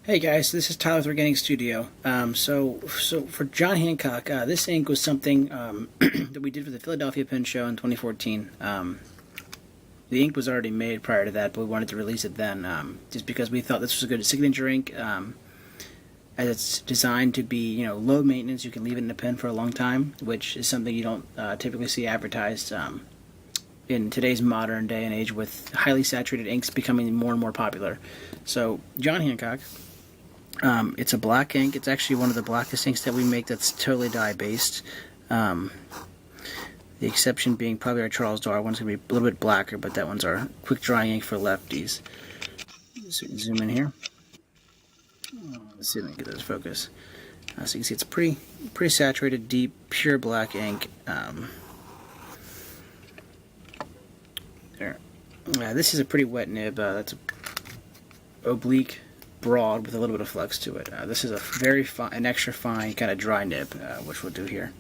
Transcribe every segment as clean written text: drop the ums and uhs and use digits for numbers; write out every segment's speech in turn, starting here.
Hey guys, this is Tyler with Organic Studio. So for John Hancock, this ink was something that we did for the Philadelphia Pen Show in 2014. The ink was already made prior to that, but we wanted to release it then, just because we thought this was a good signature ink. As it's designed to be, low maintenance, you can leave it in a pen for a long time, which is something you don't typically see advertised in today's modern day and age, with highly saturated inks becoming more and more popular. So John Hancock. It's a black ink. It's actually one of the blackest inks that we make that's totally dye-based. The exception being probably our Charles Darwin one's going to be a little bit blacker, but that one's our quick-drying ink for lefties. Zoom in here. Let's see if I can get this focus. So you can see it's pretty saturated, deep, pure black ink. There. This is a pretty wet nib. That's oblique, broad with a little bit of flex to it. This is a very fine, an extra fine kind of dry nib, which we'll do here.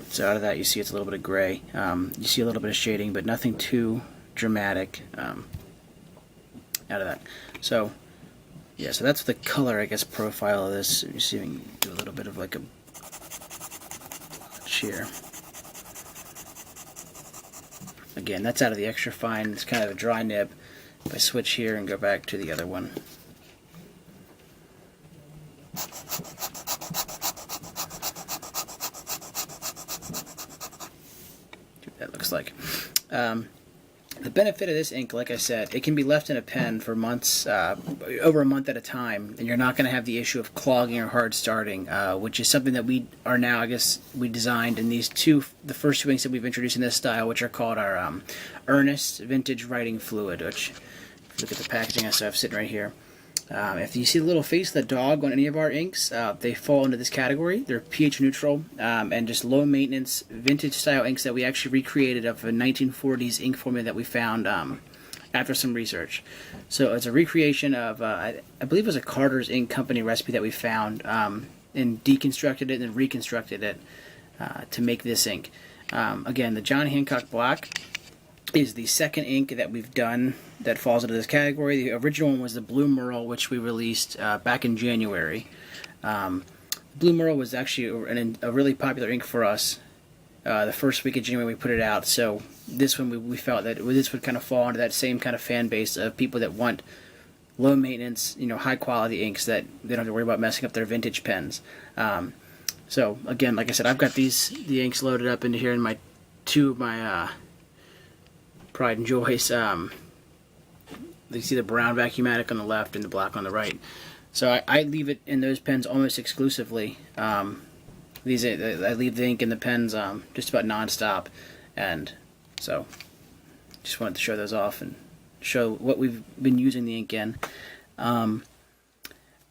So out of that you see it's a little bit of gray. You see a little bit of shading, but nothing too dramatic out of that. So yeah, so that's the color, I guess, profile of this. You see, we can do a little bit of like a sheer. Again, that's out of the extra fine. It's kind of a dry nib. If I switch here and go back to the other one, see what that looks like. The benefit of this ink, like I said, it can be left in a pen for months, over a month at a time, and you're not going to have the issue of clogging or hard starting, which is something that we are now, I guess, we designed in these the first two inks that we've introduced in this style, which are called our Earnest Vintage Writing Fluid, which, if you look at the packaging I have sitting right here, if you see the little face of the dog on any of our inks, they fall into this category. They're pH neutral and just low maintenance vintage style inks that we actually recreated of a 1940s ink formula that we found after some research. So it's a recreation of, I believe it was a Carter's Ink Company recipe that we found, and deconstructed it and then reconstructed it to make this ink. Again, the John Hancock Black is the second ink that we've done that falls into this category. The original one was the Blue Merle, which we released back in January. Blue Merle was actually a really popular ink for us. The first week of January we put it out, so this one we felt that this would kind of fall into that same kind of fan base of people that want low maintenance, high quality inks that they don't have to worry about messing up their vintage pens. So again, like I said, I've got the inks loaded up into here in my two of my Pride and Joys. You see the brown Vacuumatic on the left and the black on the right. So I leave it in those pens almost exclusively. I leave the ink in the pens just about non-stop, and so just wanted to show those off and show what we've been using the ink in. The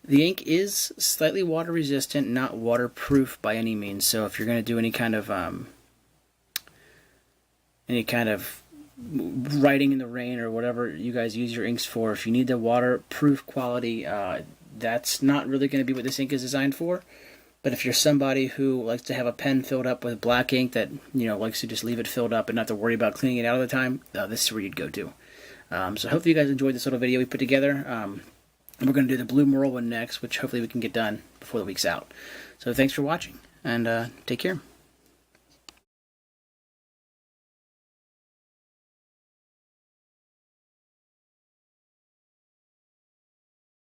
ink is slightly water resistant, not waterproof by any means. So if you're going to do any kind of writing in the rain or whatever you guys use your inks for, if you need the waterproof quality, that's not really going to be what this ink is designed for. But if you're somebody who likes to have a pen filled up with black ink that likes to just leave it filled up and not to worry about cleaning it out all the time, this is where you'd go to. So hopefully you guys enjoyed this little video we put together. We're going to do the Blue Merle one next, which hopefully we can get done before the week's out. So thanks for watching, and take care.